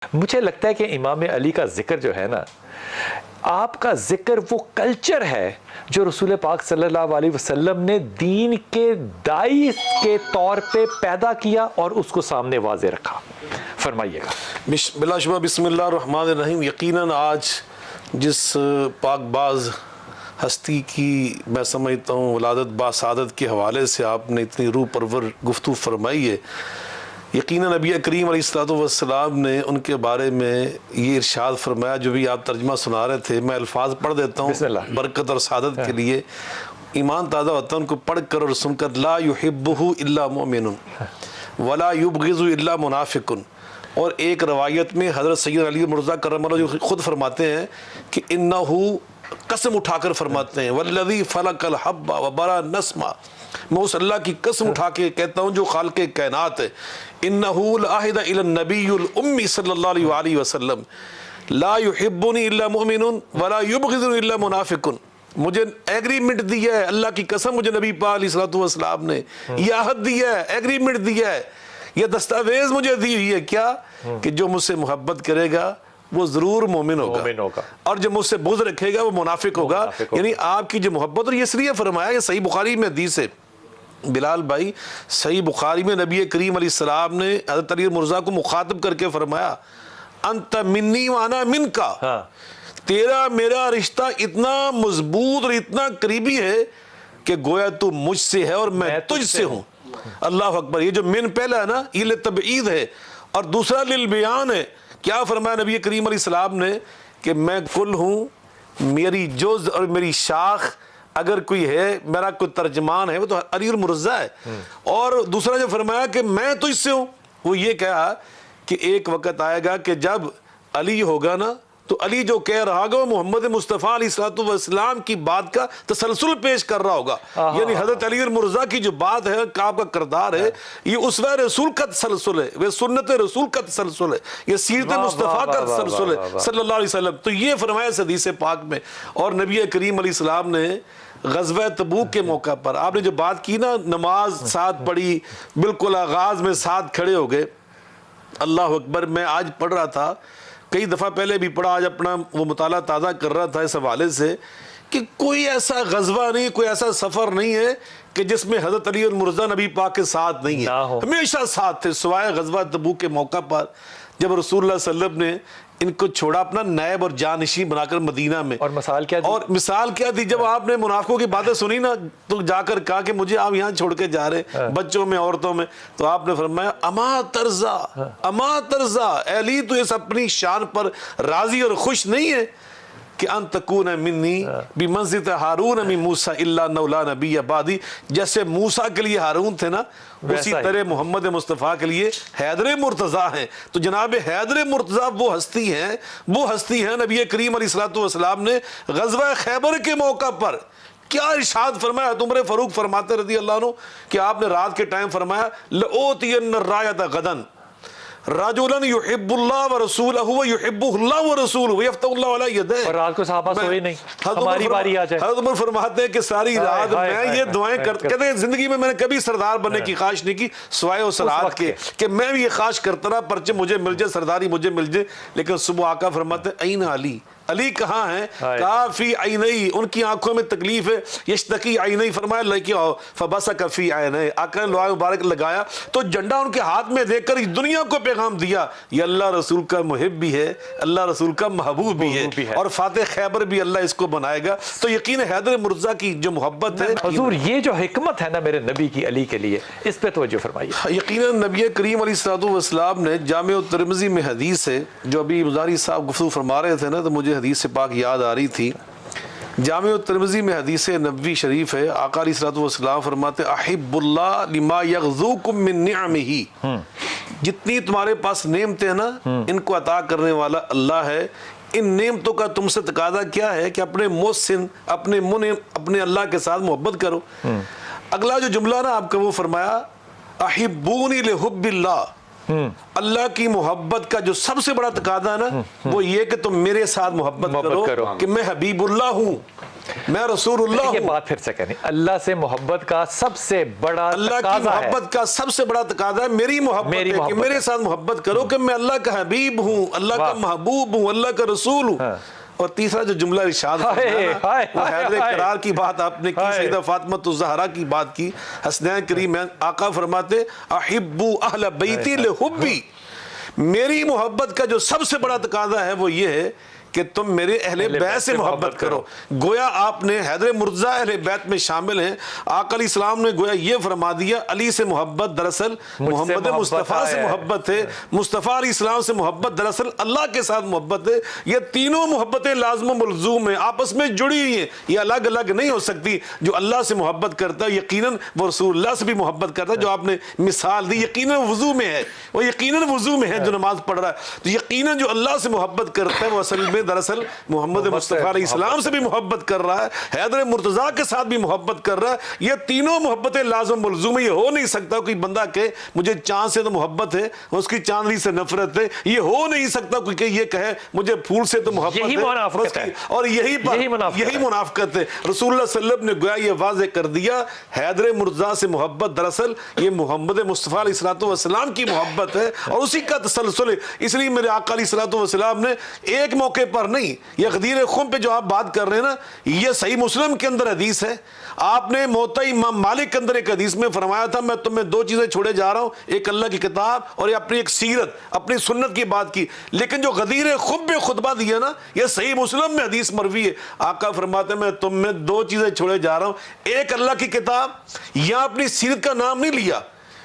مجھے لگتا ہے کہ امام علی کا ذکر جو ہے نا، آپ کا ذکر وہ کلچر ہے جو رسول پاک صلی اللہ علیہ وسلم نے دین کے داعی کے طور پہ پیدا کیا اور اس کو سامنے واضح رکھا. فرمائیے گا. بلا شبہ بسم اللہ الرحمن الرحیم. یقیناً آج جس پاک باز ہستی کی میں سمجھتا ہوں ولادت با سعادت کے حوالے سے آپ نے اتنی روح پرور گفتگو فرمائی ہے، یقیناً نبی کریم علیہ الصلوۃ والسلام نے ان کے بارے میں یہ ارشاد فرمایا جو بھی آپ ترجمہ سنا رہے تھے. میں الفاظ پڑھ دیتا ہوں برکت اور سعادت کے لیے. ایمان تازہ ہوتا ہے ان کو پڑھ کر اور سن کر. لا یحبہ الا مؤمن ولا یبغض الا منافق. اور ایک روایت میں حضرت سید علی مرزا کرم اللہ جو خود فرماتے ہیں کہ انہو قسم اٹھا کر فرماتے ہیں والذی فلق الحب وبرا النسمہ، میں اس اللہ کی قسم اٹھا کے کہتا ہوں جو خالق کائنات ہے. انہو لعہد الی النبی الامی صلی اللہ علیہ وآلہ وسلم لا یحبنی الا مؤمن ولا یبغضنی الا منافق. مجھے ایگریمنٹ دیا ہے، اللہ کی قسم مجھے نبی پاک علیہ الصلوۃ والسلام نے یہ عہد دیا ہے، ایگریمنٹ دیا ہے، یہ دستاویز مجھے دی ہوئی ہے کیا کہ جو مجھ سے محبت کرے گا وہ ضرور مومن ہوگا اور جو مجھ سے بغض رکھے گا وہ منافق ہوگا. یعنی آپ کی جو محبت، اور یہ اس لیے فرمایا، یہ صحیح بخاری میں حدیث ہے بلال بھائی، صحیح بخاری میں نبی کریم علیہ السلام نے حضرت علی مرزا کو مخاطب کر کے فرمایا انت منی وانا من کا، تیرا میرا رشتہ اتنا مضبوط اور اتنا قریبی ہے کہ گویا تو مجھ سے ہے اور میں تجھ سے ہوں. اللہ اکبر. یہ جو من پہلا ہے نا یہ لتبعید ہے اور دوسرا للبیان ہے. کیا فرمایا نبی کریم علیہ السلام نے کہ میں کل ہوں، میری جز اور میری شاخ اگر کوئی ہے، میرا کوئی ترجمان ہے وہ تو علی المرزا ہے. اور دوسرا جو فرمایا کہ میں تو اس سے ہوں، وہ یہ کہا کہ ایک وقت آئے گا کہ جب علی ہوگا نا تو علی جو کہہ رہا ہوگا وہ محمد مصطفیٰ علیہ الصلوۃ والسلام کی بات کا تسلسل پیش کر رہا ہوگا. یعنی حضرت علی المرزا کی جو بات ہے، آپ کا کردار ہے، یہ اسوہ رسول کا تسلسل ہے، وہ سنت رسول کا تسلسل ہے، یہ سیرت مصطفیٰ کا تسلسل ہے صلی اللہ علیہ وسلم. تو یہ فرمایا اس حدیث پاک میں. اور نبی کریم علیہ السلام نے غزوہ تبوک کے موقع پر آپ نے جو بات کی نا، نماز ساتھ پڑھی، بالکل آغاز میں ساتھ کھڑے ہو گئے. اللہ اکبر. میں آج پڑھ رہا تھا، کئی دفعہ پہلے بھی پڑھا، آج اپنا وہ مطالعہ تازہ کر رہا تھا اس حوالے سے کہ کوئی ایسا غزوہ نہیں، کوئی ایسا سفر نہیں ہے کہ جس میں حضرت علی المرزا نبی پاک کے ساتھ نہیں ہے، ہمیشہ ساتھ تھے سوائے غزوہ تبوک کے موقع پر جب رسول اللہ صلی اللہ علیہ وسلم نے ان کو چھوڑا اپنا نائب اور جانشین بنا کر مدینہ میں. اور مثال کیا تھی؟ اور مثال کیا تھی؟ جب آپ نے منافقوں کی باتیں سنی نا تو جا کر کہا کہ مجھے آپ یہاں چھوڑ کے جا رہے بچوں میں عورتوں میں، تو آپ نے فرمایا اما ترضا، اما ترضا، اے علی تو اس اپنی شان پر راضی اور خوش نہیں ہے کہ ان تکون منی بمنزلۃ ہارون من موسیٰ الا انہ لا نبی بعدی. جیسے موسیٰ کے لیے ہارون تھے نا، اسی طرح محمد مصطفیٰ کے لیے حیدر مرتضیٰ ہیں. تو جناب حیدر مرتضیٰ وہ ہستی ہیں نبی کریم علیہ الصلوۃ والسلام نے غزوہ خیبر کے موقع پر کیا ارشاد فرمایا. عمر فاروق فرماتے رضی اللہ عنہ کہ آپ نے رات کے ٹائم فرمایا لأوتین الرایۃ غدا رجلا یحب اللہ ورسولہ ویحبہ اللہ ورسولہ ویفتح اللہ علی یدیہ. اور رات کو صحابہ سوئے نہیں، ہماری باری آ جائے. حضرت عمر فرماتے ہیں کہ ساری رات میں یہ دعائیں کہتے ہیں زندگی میں نے کبھی سردار بننے کی خواہش نہیں کی سوائے اس رات کے کہ میں بھی یہ خواہش کرتا رہا پرچہ مجھے مل جائے، سرداری مجھے مل جائے. لیکن صبح آقا فرماتے ہیں این علی، علی کہاں ہیں؟ کہا فی عینی، ان کی آنکھوں میں تکلیف ہے. یشتکی عینی، فرمایا لے آؤ. فبصق فی عینی، آقا نے لوہا مبارک لگایا تو جھنڈا ان کے ہاتھ میں دے کر دنیا کو پیغام دیا یہ اللہ رسول کا محب بھی ہے، اللہ رسول کا محبوب بھی ہے، اور فاتح خیبر بھی اللہ اس کو بنائے گا. تو یقین حیدر مرزا کی جو محبت ہے. حضور یہ جو حکمت ہے نا میرے نبی کی علی کے لیے، اس پہ توجہ فرمائیے. یقیناً نبی کریم علیہ الصلوۃ والسلام نے جامع ترمذی میں حدیث ہے جو ابھی مزاری صاحب گفتگو فرما رہے تھے نا تو مجھے حدیث پاک یاد آ رہی تھی. جامع ترمذی میں حدیث نبوی شریف ہے، آقا علیہ الصلوۃ والسلام فرماتے احب اللہ لما یغزوکم من نعمہ، جتنی تمہارے پاس نعمتیں ہیں نا ان کو عطا کرنے والا اللہ ہے. ان نعمتوں کا تم سے تقاضا کیا ہے کہ اپنے محسن، اپنے منعم، اپنے اللہ کے ساتھ محبت کرو. اگلا جو جملہ نا آپ کا وہ فرمایا احبونی لحب اللہ، اللہ کی محبت کا جو سب سے بڑا تقاضا ہے نا وہ یہ کہ تم میرے ساتھ محبت کرو کہ میں حبیب اللہ ہوں. میں رسول اللہ یہ ہوں. بات پھر سے کہنی, اللہ سے محبت کا سب سے بڑا اللہ کی تقاضا ہے, محبت کا سب سے بڑا تقاضا ہے میری محبت ہے کہ میرے ساتھ محبت کرو کہ میں اللہ کا حبیب ہوں, اللہ کا محبوب ہوں, اللہ کا رسول ہوں. اور تیسرا جو جملہ ارشاد فرمایا وہ حیدر کرار کی بات آپ نے کی, سیدہ فاطمۃ الزہرا کی بات کی. حسنین کریم آقا فرماتے احبوا اہل بیتی لحبی, میری محبت کا جو سب سے بڑا تقاضا ہے وہ یہ ہے کہ تم میرے اہل بیت سے محبت کرو. گویا آپ نے حیدر مرتضیٰ اہل بیت میں شامل ہیں. آقا علیہ السلام نے گویا یہ فرما دیا علی سے محبت دراصل محمد مصطفیٰ سے محبت ہے, مصطفیٰ علیہ السلام سے محبت دراصل اللہ کے ساتھ محبت ہے. یہ تینوں محبتیں لازم و ملزوم ہیں, آپس میں جڑی ہوئی ہیں, یہ الگ الگ نہیں ہو سکتی. جو اللہ سے محبت کرتا ہے یقیناً وہ رسول اللہ سے بھی محبت کرتا ہے. جو آپ نے مثال دی یقیناً وضو میں ہے, وہ یقیناً وضو میں ہے جو نماز پڑھ رہا ہے. تو یقیناً جو اللہ سے محبت کرتا ہے وہ اصل میں دراصل محمد مصطفیٰ علیہ السلام سے بھی محبت کر رہا ہے, حیدر مرتضیٰ کے ساتھ بھی محبت کر رہا ہے. یہ تینوں محبتیں لازم ملزوم ہے. یہ ہو نہیں سکتا کوئی بندہ کہ مجھے چاند سے تو محبت ہے, اس کی چاندنی سے نفرت ہے. یہ ہو نہیں سکتا کوئی کہ یہ کہے مجھے پھول سے تو محبت ہے, اور یہی منافقت ہے. رسول اللہ صلی اللہ علیہ وسلم نے گویا یہ واضح کر دیا حیدر مرتضیٰ سے محبت دراصل یہ محمد مصطفیٰ علیہ السلام کی محبت ہے اور اسی کا تسلسل ہے. اس لیے میرے آقا علیہ السلام نے ایک موقع پر نہیں, یہ غدیر خم پہ جو آپ بات کر رہے ہیں نا, یہ صحیح مسلم کے اندر حدیث ہے. آپ نے موطا امام مالک کے اندر ایک حدیث میں فرمایا تھا میں تمہیں دو چیزیں چھوڑے جا رہا ہوں, ایک اللہ کی کتاب اور اپنی ایک سیرت, اپنی سنت کی بات کی. لیکن جو غدیر خم پہ خطبہ دیا نا یہ صحیح مسلم میں حدیث مروی ہے. آقا فرماتے ہیں میں تم میں دو چیزیں چھوڑے جا رہا ہوں, ایک اللہ کی کتاب, یا اپنی سیرت کا نام نہیں لیا,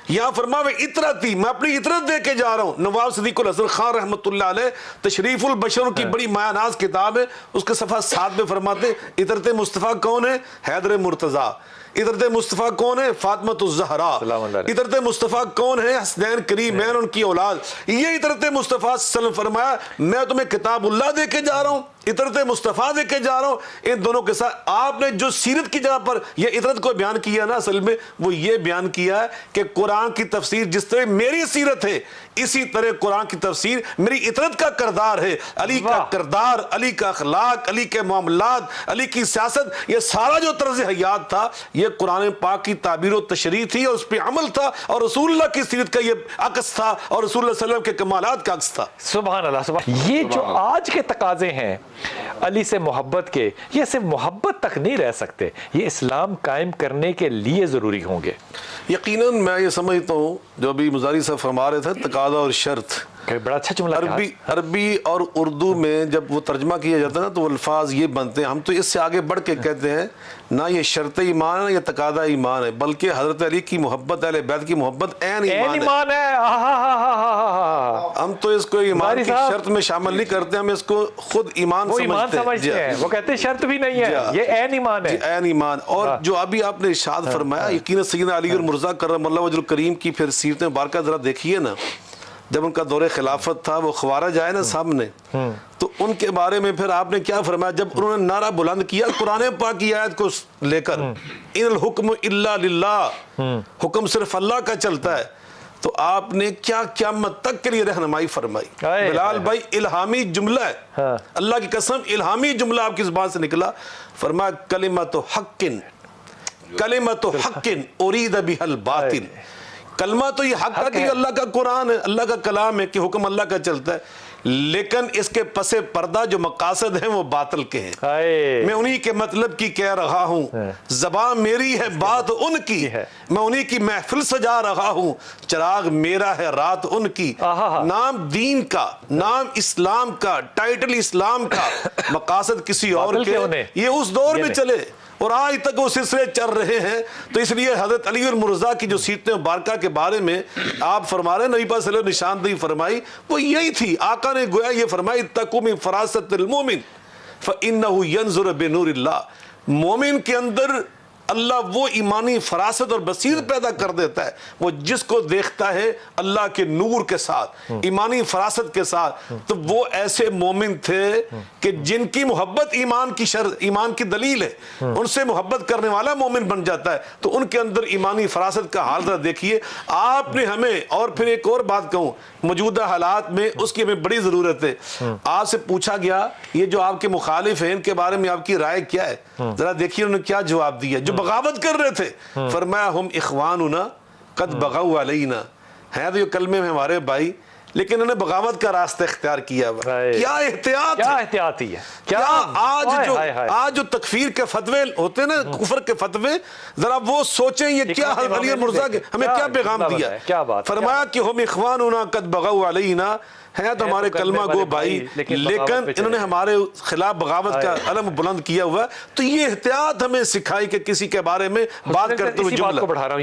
یہاں فرما میں اطرتی, میں اپنی اطرت دے کے جا رہا ہوں. نواب صدیق الحسن خان رحمۃ اللہ علیہ تشریف البشر کی بڑی مایہ ناز کتاب ہے, اس کے صفحہ 7 میں فرماتے اطرت مصطفیٰ کون ہے؟ حیدر مرتضیٰ. اطرت مصطفیٰ کون ہے؟ فاطمۃ الزہرا. اطرت مصطفیٰ کون ہے؟ حسنین کریمین ان کی اولاد. یہ اطرت مصطفیٰ صلی اللہ علیہ وسلم فرمایا میں تمہیں کتاب اللہ دے کے جا رہا ہوں, اطرت مصطفیٰ دے کے جا رہا ہوں. ان دونوں کے ساتھ آپ نے جو سیرت کی جگہ پر یہ اطرت کو بیان کیا نا, اصل میں وہ یہ بیان کیا ہے کہ قرآن کی تفسیر جس طرح میری سیرت ہے اسی طرح قرآن کی تفسیر میری اطرت کا کردار ہے. علی کا کردار, علی کا اخلاق, علی کے معاملات, علی کی سیاست, یہ سارا جو طرز حیات تھا یہ قرآن پاک کی تعبیر و تشریح تھی اور اس پہ عمل تھا, اور رسول اللہ کی سیرت کا یہ عکس تھا, اور رسول اللہ صلی اللہ علیہ وسلم کے کمالات کا عکس تھا. سبحان اللہ, سبحان. یہ جو آج کے تقاضے ہیں علی سے محبت کے, یہ صرف محبت تک نہیں رہ سکتے, یہ اسلام قائم کرنے کے لیے ضروری ہوں گے. یقیناً میں یہ سمجھتا ہوں جو ابھی مزاری صاحب فرما رہے تھے تقاضا اور شرط, بڑا اچھا جملہ. عربی اور اردو میں جب وہ ترجمہ کیا جاتا ہے نا تو وہ الفاظ یہ بنتے ہیں, ہم تو اس سے آگے بڑھ کے کہتے ہیں نہ یہ شرط ایمان ہے یا تقاضا ایمان ہے, بلکہ حضرت علی کی محبت, اہل بیت کی محبت عین ایمان ہے. ہم تو اس کو ایمان کی شرط میں شامل نہیں کرتے, ہم اس کو خود ایمان سمجھتے ہیں. وہ کہتے ہیں شرط بھی نہیں ہے, یہ عین ایمان ہے. عین ایمان. اور جو ابھی آپ نے ارشاد فرمایا یقیناً سیدنا علی المرتضیٰ کرم اللہ وجہ الکریم کی پھر سیرت مبارکہ ذرا دیکھیے نا, جب ان کا دور خلافت تھا وہ خوارج آئے نا سامنے, تو ان کے بارے میں پھر آپ نے کیا فرمایا جب انہوں نے نعرہ بلند کیا قرآن پاک کی آیت کو لے کر, ان الحکم الا للہ, حکم صرف اللہ کا چلتا ہے, تو آپ نے کیا قیامت تک کے لیے رہنمائی فرمائی. بلال بھائی الہامی جملہ ہے, اللہ کی قسم الہامی جملہ آپ کی زبان سے نکلا. فرمایا کلمۃ حق, کلمۃ حق ارید بها الباطل. کلمہ تو یہ حق ہے, اللہ کا قرآن ہے, اللہ کا کلام ہے کہ حکم اللہ کا چلتا ہے, لیکن اس کے پس پردہ جو مقاصد ہیں وہ باطل کے ہیں. میں انہی کے مطلب کی کہہ رہا ہوں, زبان میری ہے بات ان کی, میں انہی کی محفل سجا رہا ہوں, چراغ میرا ہے رات ان کی. نام دین کا, نام اسلام کا, ٹائٹل اسلام کا, مقاصد کسی اور کے, یہ اس دور میں چلے اور آج تک وہ سلسلے چل رہے ہیں. تو اس لیے حضرت علی المرتضیٰ کی جو سیرت مبارکہ کے بارے میں آپ فرما رہے ہیں, نبی پاک صلی اللہ علیہ وسلم نشاندہی فرمائی وہ یہی تھی. آقا نے گویا یہ فرمائی اتقوا من فراست المومن فإنہ ینظر بنور اللہ. مومن کے اندر اللہ وہ ایمانی فراست اور بصیرت پیدا کر دیتا ہے، وہ جس کو دیکھتا ہے اللہ کے نور کے ساتھ، ایمانی فراست کے ساتھ. تو وہ ایسے مومن تھے کہ جن کی محبت ایمان کی دلیل ہے، ان سے محبت کرنے والا مومن بن جاتا ہے. تو ان کے اندر ایمانی فراست کا حال ذرا دیکھیے. آپ نے ہمیں، اور پھر ایک اور بات کہوں، موجودہ حالات میں اس کی ہمیں بڑی ضرورت ہے. آپ سے پوچھا گیا یہ جو آپ کے مخالف ہیں ان کے بارے میں آپ کی رائے کیا ہے؟ ذرا دیکھیے انہوں نے کیا جواب دیا. جو بغاوت کر رہے تھے فرمایا ہم اخواننا قد بغوا علینا، ہیں تو یہ کلمے میں ہمارے بھائی، لیکن انہوں نے بغاوت کا راستہ اختیار کیا ہوا. کیا احتیاط، کیا احتیاطی ہے، کیا آج جو تکفیر کے فتوے ہوتے ہیں نا، کفر کے فتوے، ذرا وہ سوچیں یہ کیا علی مرزا کے ہمیں کیا پیغام دیا. فرمایا کہ ہم اخواننا قد بغوا علینا، ہیں تو ہمارے کلمہ گو بھائی، لیکن انہوں نے ہمارے خلاف بغاوت کا علم بلند کیا ہوا. تو یہ احتیاط ہمیں سکھائی کہ کسی کے بارے میں بات کرتے ہوئے جملہ کو بڑھا رہا ہوں.